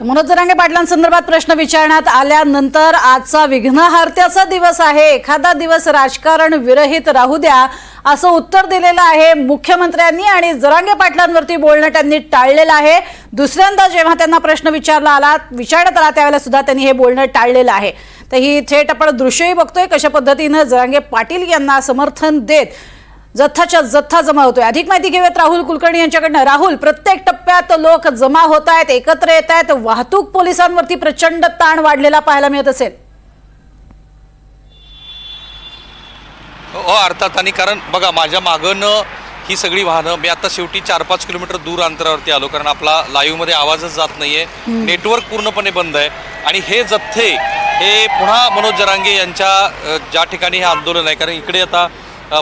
मनोज जरांगे पाटलांसंदर्भात प्रश्न विचारण्यात आल्यानंतर आजचा विघ्नहर्त्याचा दिवस आहे, एखादा दिवस राजकारण विरहित राहू द्या असं उत्तर दिलेलं आहे मुख्यमंत्र्यांनी आणि जरांगे पाटलांवरती बोलणं त्यांनी टाळलेलं आहे। दुसऱ्यांदा जेव्हा त्यांना प्रश्न विचारण्यात आला त्यावेळेला सुद्धा त्यांनी हे बोलणं टाळलेलं आहे। तर ही थेट आपण दृश्यही बघतोय कशा पद्धतीने जरांगे पाटील यांना समर्थन देत जत्था जमा होतोय। अधिक माहिती घेऊयात राहुल कुलकर्णी यांच्याकडनं। राहुल, प्रत्येक टप्प्यात लोक जमा होत आहेत, एकत्र येत आहेत, वाहतूक पोलिसांवरती प्रचंड ताण वाढलेला पाहायला मिळत असेल। अर्थात, आणि कारण बघा माझ्या मागनं ही सगळी वाहनं, मी आता शेवटी 4-5 किलोमीटर दूर अंतरावरती आलो कारण आपला लाईव्ह मध्ये आवाजच जात नाहीये, नेटवर्क पूर्णपणे बंद आहे आणि हे जथ्थे हे पुन्हा मनोज जरांगे यांच्या ज्या ठिकाणी हे आंदोलन आहे, कारण इकडे आता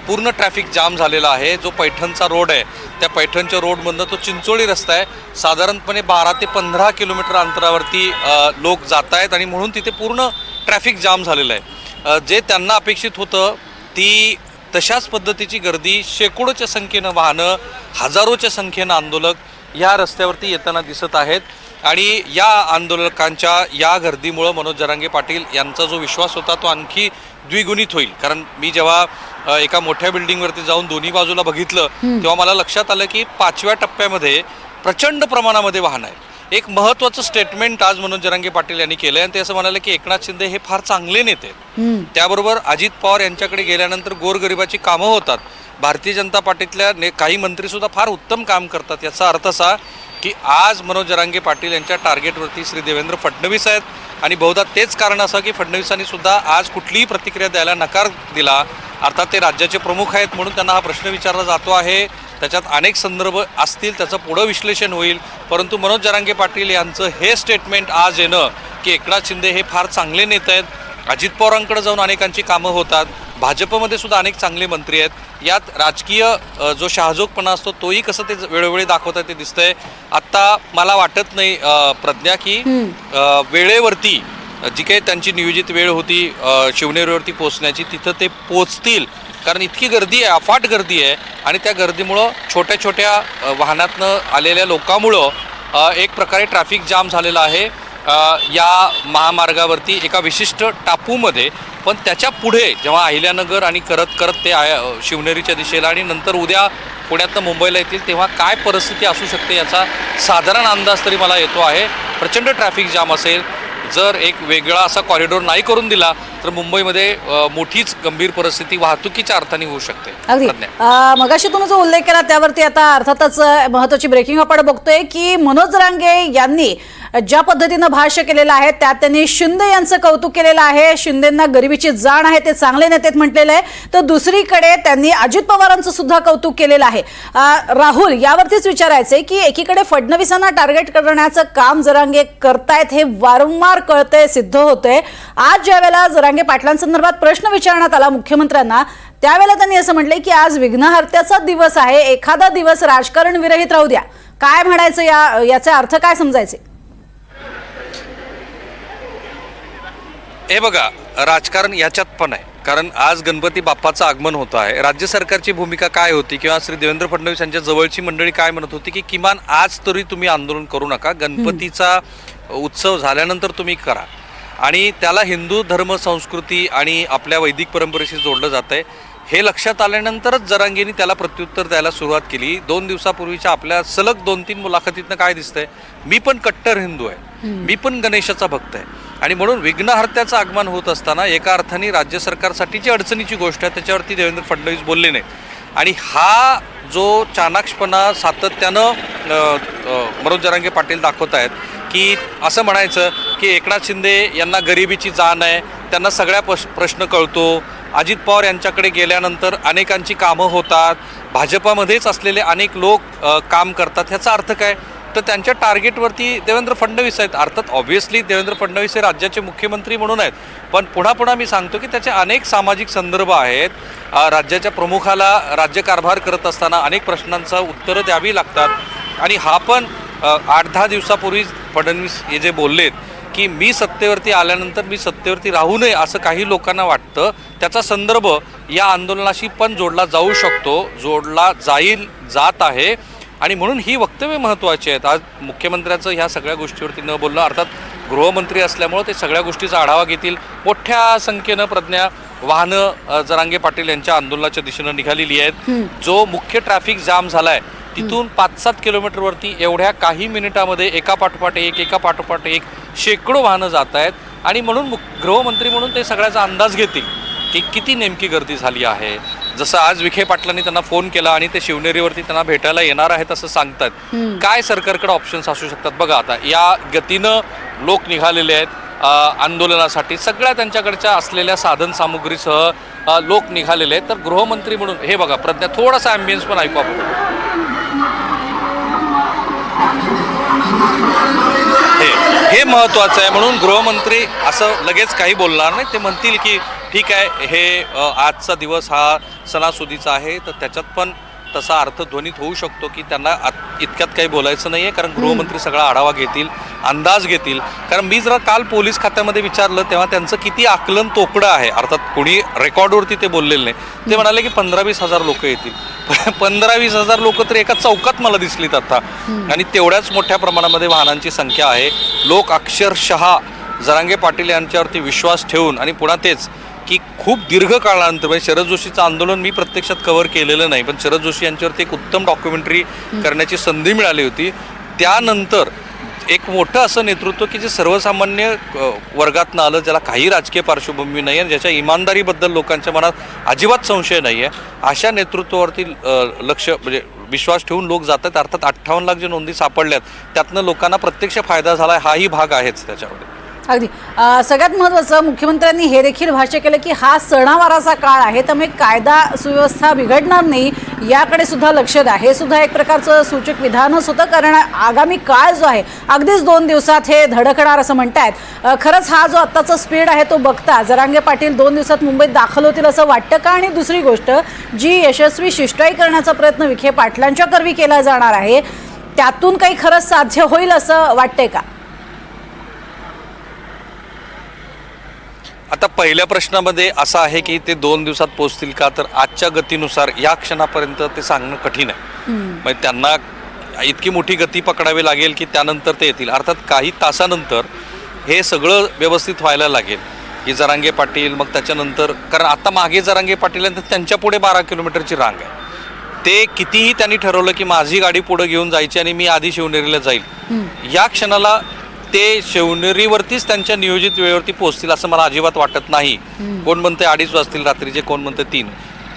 पूर्ण ट्रॅफिक जाम झालेला आहे। जो पैठणचा रोड आहे त्या पैठणच्या रोडमधनं तो चिंचोळी रस्ता आहे, साधारणपणे 12 ते 15 किलोमीटर अंतरावरती लोक जात आहेत आणि म्हणून तिथे पूर्ण ट्रॅफिक जाम झालेलं आहे। जे त्यांना अपेक्षित होतं ती तशाच पद्धतीची गर्दी, शेकडोच्या संख्येनं वाहनं, हजारोच्या संख्येनं आंदोलक या रस्त्यावरती येताना दिसत आहेत आणि या आंदोलकांच्या या गर्दीमुळं मनोज जरांगे पाटील यांचा जो विश्वास होता तो आणखी द्विगुणित होईल। कारण मी जेव्हा एका मोठ्या बिल्डिंगवरती जाऊन दोन्ही बाजूला बघितलं तेव्हा मला लक्षात आलं की 5व्या टप्प्यामध्ये प्रचंड प्रमाणामध्ये वाहन आहे। एक महत्त्वाचं स्टेटमेंट आज मनोज जरांगे पाटील यांनी केलं आणि ते असं म्हणाले की एकनाथ शिंदे हे फार चांगले नेते आहेत, त्याबरोबर अजित पवार यांच्याकडे गेल्यानंतर गोरगरिबाची कामं होतात, भारतीय जनता पार्टीतल्या काही मंत्रीसुद्धा फार उत्तम काम करतात। याचा अर्थ असा की आज मनोज जरांगे पाटील यांच्या टार्गेटवरती श्री देवेंद्र फडणवीस आहेत आणि बहुधा तेच कारण असं की फडणवीसांनी सुद्धा आज कुठलीही प्रतिक्रिया द्यायला नकार दिला। अर्थात ते राज्याचे प्रमुख आहेत म्हणून त्यांना हा प्रश्न विचारला जातो आहे, त्याच्यात अनेक संदर्भ असतील, त्याचं पुढं विश्लेषण होईल, परंतु मनोज जरांगे पाटील यांचं हे स्टेटमेंट आज येणं की एकनाथ शिंदे हे फार चांगले नेते आहेत, अजित पवारांकडे जाऊन अनेकांची कामं होतात, भाजपमध्ये सुद्धा अनेक चांगले मंत्री आहेत, यात राजकीय जो शहाजोगपणा असतो तोही कसं ते वेळोवेळी दाखवतात ते दिसतंय। आत्ता मला वाटत नाही प्रज्ञा की वेळेवरती जी काही त्यांची नियोजित वेळ होती शिवनेरीवरती पोहोचण्याची तिथं ते पोहोचतील, कारण इतकी गर्दी आहे, अफाट गर्दी आहे आणि त्या गर्दीमुळं छोट्या छोट्या वाहनातनं आलेल्या लोकांमुळं एक प्रकारे ट्रॅफिक जाम झालेला आहे या महामार्गावरती एका विशिष्ट टापूमध्ये। पण त्याच्या पुढे जेव्हा अहिल्यानगर आणि करत ते शिवनेरीच्या दिशेला आणि नंतर उद्या पुण्यातनं मुंबईला येतील तेव्हा काय परिस्थिती असू शकते याचा साधारण अंदाज तरी मला येतो आहे। प्रचंड ट्रॅफिक जाम असेल, जर एक वेगळा असा कॉरिडॉर नाही करून दिला तर मुंबईमध्ये मोठीच गंभीर परिस्थिती वाहतुकीच्या अर्थाने होऊ शकते। अगदी मगाशी तुम्ही जो उल्लेख केला त्यावरती आता अर्थातच महत्त्वाची ब्रेकिंग आपण बघतोय की मनोज जरांगे यांनी ज्या पद्धतीनं भाष्य केलेलं आहे त्यात त्यांनी शिंदे यांचं कौतुक केलेलं आहे, शिंदेंना गरिबीची जाण आहे, ते चांगले नेतेत म्हटलेलं आहे, तर दुसरीकडे त्यांनी अजित पवारांचं सुद्धा कौतुक केलेलं आहे। राहुल, यावरतीच विचारायचंय की एकीकडे फडणवीसांना टार्गेट करण्याचं काम जरांगे करतायत हे वारंवार कळतंय, सिद्ध होतंय। आज ज्या वेळेला जरांगे पाटलांसंदर्भात प्रश्न विचारण्यात आला मुख्यमंत्र्यांना त्यावेळेला त्यांनी असं म्हटलंय की आज विघ्नहर्त्याचा दिवस आहे, एखादा दिवस राजकारण विरहित राहू द्या। काय म्हणायचं, याचा अर्थ काय समजायचे? हे बघा, राजकारण याच्यात पण आहे, कारण आज गणपती बाप्पाचं आगमन होतं आहे। राज्य सरकारची भूमिका काय होती किंवा श्री देवेंद्र फडणवीस यांच्या जवळची मंडळी काय म्हणत होती की किमान आज तरी तुम्ही आंदोलन करू नका, गणपतीचा उत्सव झाल्यानंतर तुम्ही करा आणि त्याला हिंदू धर्म संस्कृती आणि आपल्या वैदिक परंपरेशी जोडलं जात आहे हे लक्षात आल्यानंतरच जरांगेंनी त्याला प्रत्युत्तर द्यायला सुरुवात केली। 2 दिवसापूर्वीच्या आपल्या सलग 2-3 मुलाखतीतनं काय दिसतंय, मी पण कट्टर हिंदू आहे, मी पण गणेशाचा भक्त आहे आणि म्हणून विघ्नहर्त्याचं आगमन होत असताना एका अर्थाने राज्य सरकारसाठी जी अडचणीची गोष्ट आहे त्याच्यावरती देवेंद्र फडणवीस बोलले नाही आणि हा जो चाणाक्षपणा सातत्यानं मनोज जरांगे पाटील दाखवत आहेत की असं म्हणायचं की एकनाथ शिंदे यांना गरिबीची जाण आहे, त्यांना सगळ्या प्रश्न कळतो, अजित पवार यांच्याकडे गेल्यानंतर अनेकांची कामं होतात, भाजपामध्येच असलेले अनेक लोक काम करतात, ह्याचा अर्थ काय तर त्यांच्या टार्गेटवरती देवेंद्र फडणवीस आहेत। अर्थात ऑब्व्हियसली देवेंद्र फडणवीस हे राज्याचे मुख्यमंत्री म्हणून आहेत, पण पुन्हा मी सांगतो की त्याचे अनेक सामाजिक संदर्भ आहेत। राज्याच्या प्रमुखाला राज्यकारभार करत असताना अनेक प्रश्नांचा उत्तरं द्यावी लागतात आणि हा पण 8-10 दिवसापूर्वी फडणवीस हे जे बोललेत की मी सत्तेवरती आल्यानंतर मी सत्तेवरती राहू नये असं काही लोकांना वाटतं, त्याचा संदर्भ या आंदोलनाशी पण जोडला जाऊ शकतो, जोडला जात आहे। आणि म्हणून ही वक्तव्य महत्त्वाची आहेत. आज मुख्यमंत्र्याचं ह्या सगळ्या गोष्टीवरती न बोलणं, अर्थात गृहमंत्री असल्यामुळं ते सगळ्या गोष्टीचा आढावा घेतील. मोठ्या संख्येनं प्रज्ञा वाहनं जरांगे पाटील यांच्या आंदोलनाच्या दिशेनं निघालेली आहेत. जो मुख्य ट्रॅफिक जाम झालाय तिथून 5-7 किलोमीटरवरती एवढ्या काही मिनिटामध्ये एका पाठोपाठ एक शेकडो वाहनं जात आहेत. आणि म्हणून गृहमंत्री म्हणून ते सगळ्याचा अंदाज घेतील की किती नेमकी गर्दी झाली आहे. जसं आज विखे पाटलांनी त्यांना फोन केला आणि ते शिवनेरीवरती त्यांना भेटायला येणार आहेत असं सांगतात. काय सरकारकडे ऑप्शन्स असू शकतात बघा. आता या गतीनं लोक निघालेले आहेत आंदोलनासाठी. सगळ्या त्यांच्याकडच्या असलेल्या साधन सामुग्रीसह लोक निघालेले आहेत. तर गृहमंत्री म्हणून हे बघा प्रज्ञा, थोडासा ॲम्बियन्स पण ऐकू आपण. हे महत्त्वाचं आहे. म्हणून गृहमंत्री असं लगेच काही बोलणार नाही. ते म्हणतील की ठीक आहे, हे आजचा दिवस हा सणासुदीचा आहे, तर त्याच्यात पण तसा अर्थध्वनित होऊ शकतो की त्यांना इतक्यात काही बोलायचं नाही आहे, कारण गृहमंत्री सगळा आढावा घेतील, अंदाज घेतील. कारण मी जरा काल पोलीस खात्यामध्ये विचारलं तेव्हा त्यांचं किती आकलन तोकडं आहे, अर्थात कोणी रेकॉर्डवरती ते बोललेले नाही. ते म्हणाले की 15-20 हजार लोक येतील. 15-20 हजार लोक तर एका चौकात मला दिसलीत आता. आणि तेवढ्याच मोठ्या प्रमाणामध्ये वाहनांची संख्या आहे. लोक अक्षरशः जरांगे पाटील यांच्यावरती विश्वास ठेवून, आणि पुन्हा तेच की खूप दीर्घ काळानंतर, म्हणजे शरद जोशीचं आंदोलन मी प्रत्यक्षात कव्हर केलेलं नाही, पण शरद जोशी यांच्यावरती एक उत्तम डॉक्युमेंटरी करण्याची संधी मिळाली होती. त्यानंतर एक मोठं असं नेतृत्व की जे सर्वसामान्य वर्गातनं आलं, ज्याला काही राजकीय पार्श्वभूमी नाही आहे, ज्याच्या इमानदारीबद्दल लोकांच्या मनात अजिबात संशय नाही आहे, अशा नेतृत्वावरती लक्ष म्हणजे विश्वास ठेवून लोक जातात. अर्थात 58 लाख जे नोंदी सापडल्यात त्यातनं लोकांना प्रत्यक्ष फायदा झाला आहे, हाही भाग आहेच त्याच्यामध्ये. अगदी सगळ्यात महत्त्वाचं, मुख्यमंत्र्यांनी हे देखील भाष्य केलं की हा सणावाराचा काळ आहे, त्यामुळे कायदा सुव्यवस्था बिघडणार नाही याकडे सुद्धा लक्ष द्या. हे सुद्धा एक प्रकारचं सूचक विधानच होतं, कारण आगामी काळ जो आहे अगदीच 2 दिवसात हे धडकणार असं म्हणतायत. खरंच हा जो आत्ताचा स्पीड आहे तो बघता जरांगे पाटील 2 दिवसात मुंबईत दाखल होतील असं वाटतं का? आणि दुसरी गोष्ट, जी यशस्वी शिष्टाई करण्याचा प्रयत्न विखे पाटलांच्या करवी केला जाणार आहे, त्यातून काही खरंच साध्य होईल असं वाटतंय का? आता पहिल्या प्रश्नामध्ये असं आहे की ते 2 दिवसात पोहोचतील का, तर आजच्या गतीनुसार या क्षणापर्यंत ते सांगणं कठीण आहे. म्हणजे त्यांना इतकी मोठी गती पकडावी लागेल की त्यानंतर ते येतील. अर्थात काही तासानंतर हे सगळं व्यवस्थित व्हायला लागेल की जरांगे पाटील, मग त्याच्यानंतर, कारण आता मागे जरांगे पाटील त्यांच्या पुढे 12 किलोमीटरची रांग आहे. ते कितीही त्यांनी ठरवलं की माझी गाडी पुढे घेऊन जायची आणि मी आधी शिवनेरीला जाईल, या क्षणाला ते शिवनेरीवरतीच त्यांच्या नियोजित वेळेवरती पोहोचतील असं मला अजिबात वाटत नाही. कोण म्हणते 2:30 वाजतील रात्रीचे, कोण म्हणते 3.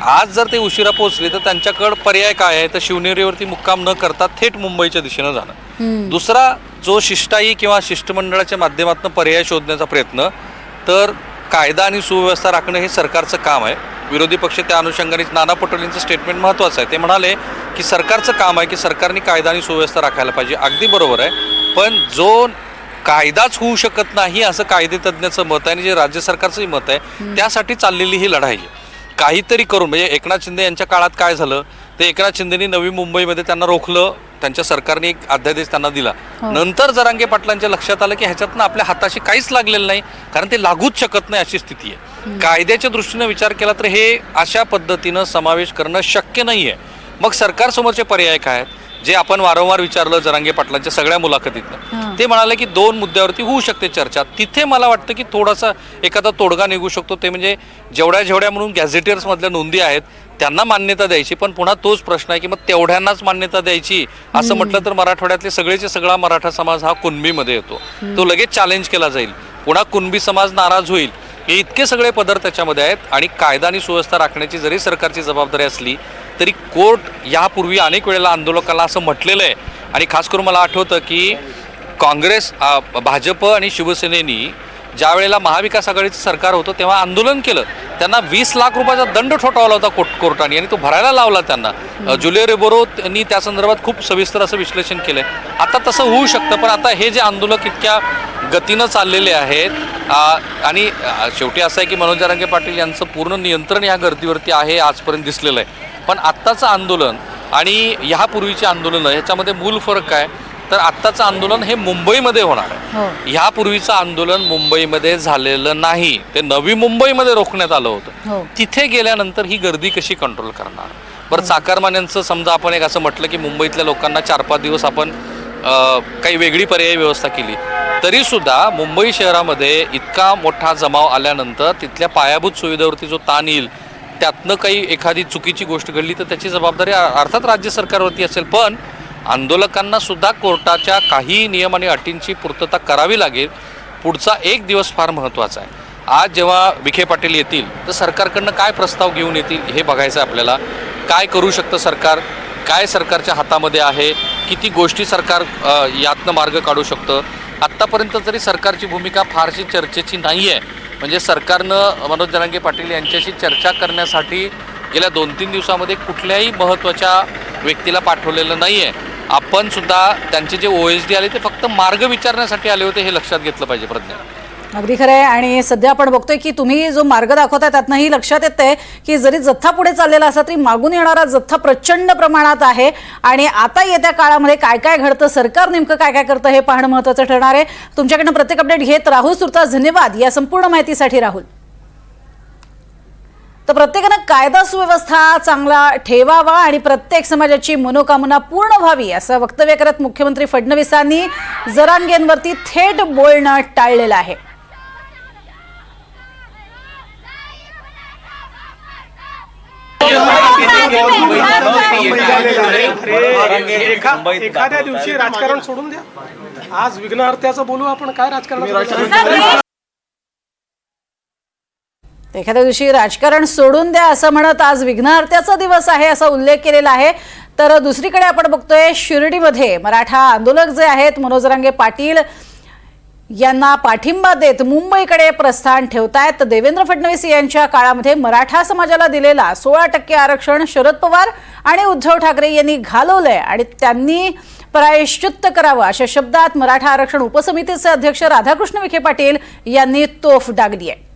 आज जर ते उशिरा पोहोचले तर त्यांच्याकडे पर्याय काय आहे, तर शिवनेरीवरती मुक्काम न करता थेट मुंबईच्या दिशेनं जाणं. दुसरा जो शिष्टाई किंवा शिष्टमंडळाच्या माध्यमातून पर्याय शोधण्याचा प्रयत्न, तर कायदा आणि सुव्यवस्था राखणं हे सरकारचं काम आहे. विरोधी पक्ष त्या अनुषंगाने नाना पटोलेंचं स्टेटमेंट महत्त्वाचं आहे. ते म्हणाले की सरकारचं काम आहे की सरकारने कायदा आणि सुव्यवस्था राखायला पाहिजे. अगदी बरोबर आहे, पण जो कायदाच होऊ शकत नाही असं कायदेतज्ञाचं मत आहे आणि जे राज्य सरकारचंही मत आहे, त्यासाठी चाललेली ही लढाई आहे. काहीतरी करून, म्हणजे एकनाथ शिंदे यांच्या काळात काय झालं, ते एकनाथ शिंदेनी नवी मुंबईमध्ये त्यांना रोखलं, त्यांच्या सरकारने एक अध्यादेश त्यांना दिला. नंतर जरांगे पाटलांच्या लक्षात आलं की ह्याच्यातनं आपल्या हाताशी काहीच लागलेलं नाही, कारण ते लागूच शकत नाही अशी स्थिती आहे. कायद्याच्या दृष्टीनं विचार केला तर हे अशा पद्धतीनं समावेश करणं शक्य नाही आहे. मग सरकारसमोरचे पर्याय काय आहेत, जे आपण वारंवार विचारलं जरांगे पाटलांच्या सगळ्या मुलाखतीतनं, ते म्हणाले की 2 मुद्द्यावरती होऊ शकते चर्चा. तिथे मला वाटतं की थोडासा एखादा तोडगा निघू शकतो. ते म्हणजे जेवढ्या म्हणून गॅझेटियर्समधल्या नोंदी आहेत त्यांना मान्यता द्यायची, पण पुन्हा तोच प्रश्न आहे की मग तेवढ्यांनाच मान्यता द्यायची असं म्हटलं तर मराठवाड्यातले सगळेचे सगळा मराठा समाज हा कुणबीमध्ये येतो, तो लगेच चॅलेंज केला जाईल, पुन्हा कुणबी समाज नाराज होईल. हे इतके सगळे पदर त्याच्यामध्ये आहेत. आणि कायदा आणि सुव्यवस्था राखण्याची जरी सरकारची जबाबदारी असली तरी कोर्ट यापूर्वी अनेक वेळेला आंदोलकांना असं म्हटलेलं आहे. आणि खास करून मला आठवतं की काँग्रेस, भाजप आणि शिवसेनेनी ज्या वेळेला महाविकास आघाडीचं सरकार होतं तेव्हा आंदोलन केलं, त्यांना 20 लाख रुपयाचा दंड ठोठावला होता कोर्टाने आणि तो भरायला लावला त्यांना. जुलिओ रेबोरो यांनी त्या संदर्भात खूप सविस्तर असं विश्लेषण केलंय. आता तसं होऊ शकतं, पण आता हे जे आंदोलक इतक्या गतीनं चाललेले आहेत आणि शेवटी असं आहे की मनोज जरांगे पाटील यांचं पूर्ण नियंत्रण या गर्दीवरती आहे आजपर्यंत दिसलेलं आहे. पण आत्ताचं आंदोलन आणि ह्यापूर्वीचे आंदोलनं ह्याच्यामध्ये मूल फरक काय, तर आत्ताचं आंदोलन हे मुंबईमध्ये होणार आहे. ह्यापूर्वीचं आंदोलन मुंबईमध्ये झालेलं नाही, ते नवी मुंबईमध्ये रोखण्यात आलं होतं. तिथे गेल्यानंतर ही गर्दी कशी कंट्रोल करणार, बरं, चाकरमान्यांचं समजा आपण एक असं म्हटलं की मुंबईतल्या लोकांना 4-5 दिवस आपण काही वेगळी पर्यायी व्यवस्था केली, तरीसुद्धा मुंबई शहरामध्ये इतका मोठा जमाव आल्यानंतर तिथल्या पायाभूत सुविधावरती जो ताण येईल, त्यातनं काही एखादी चुकीची गोष्ट घडली तर त्याची जबाबदारी अर्थात राज्य सरकारवरती असेल. पण आंदोलकांना सुद्धा कोर्टाच्या काही नियम आणि अटींची पूर्तता करावी लागेल. पुढचा एक दिवस फार महत्त्वाचा आहे. आज जेव्हा विखे पाटील येतील तर सरकारकडनं काय प्रस्ताव घेऊन येतील हे बघायचं आहे आपल्याला. काय करू शकतं सरकार, काय सरकारच्या हातामध्ये आहे, किती गोष्टी सरकार यातनं मार्ग काढू शकतं. आत्तापर्यंत तरी सरकारची भूमिका फारशी चर्चेची नाही आहे. म्हणजे सरकारनं मनोज जरांगे पाटील यांच्याशी चर्चा करण्यासाठी गेल्या 2-3 दिवसामध्ये कुठल्याही महत्त्वाच्या व्यक्तीला पाठवलेलं नाही आहे. आपण सुद्धा त्यांचे जे OSD आले ते फक्त मार्ग विचारण्यासाठी आले होते, हे लक्षात घेतलं पाहिजे. प्रज्ञा, अगदी खरं आहे. आणि सध्या आपण बघतोय की तुम्ही जो मार्ग दाखवताय त्यातनंही लक्षात येतंय की जरी जथ्था पुढे चाललेला असला तरी मागून येणारा जथ्था प्रचंड प्रमाणात आहे. आणि आता येत्या काळामध्ये काय काय घडतं, सरकार नेमकं काय काय करतं हे पाहणं महत्त्वाचं ठरणार आहे. तुमच्याकडनं प्रत्येक अपडेट घेत राहुल सुरतास धन्यवाद या संपूर्ण माहितीसाठी. राहुल, तर प्रत्येकानं कायदा सुव्यवस्था चांगला ठेवावा आणि प्रत्येक समाजाची मनोकामना पूर्ण व्हावी असं वक्तव्य करत मुख्यमंत्री फडणवीसांनी जरांगेंवरती थेट बोलणं टाळलेलं आहे. एखाद्या दिवशी राजकारण सोडून द्या. आज विघ्नहर्त्याचं बोलू आपण. काय राजकारण, एखाद्या दिवशी राजकारण सोडून द्या असं म्हणत आज विघ्नहर्त्याचा दिवस आहे असा उल्लेख केलेला आहे. तर दुसरीकडे आपण बघतोय शिर्डीमध्ये मराठा आंदोलक जे आहेत मनोज जरांगे पाटील यांना पाठिंबा देत मुंबईकडे प्रस्थान ठेवतायत. देवेंद्र फडणवीस यांच्या काळामध्ये मराठा समाजाला दिलेला 16% आरक्षण शरद पवार आणि उद्धव ठाकरे यांनी घालवलंय आणि त्यांनी प्रायश्चित्त करावं अशा शब्दात मराठा आरक्षण उपसमितीचे अध्यक्ष राधाकृष्ण विखे पाटील यांनी तोफ डागली आहे.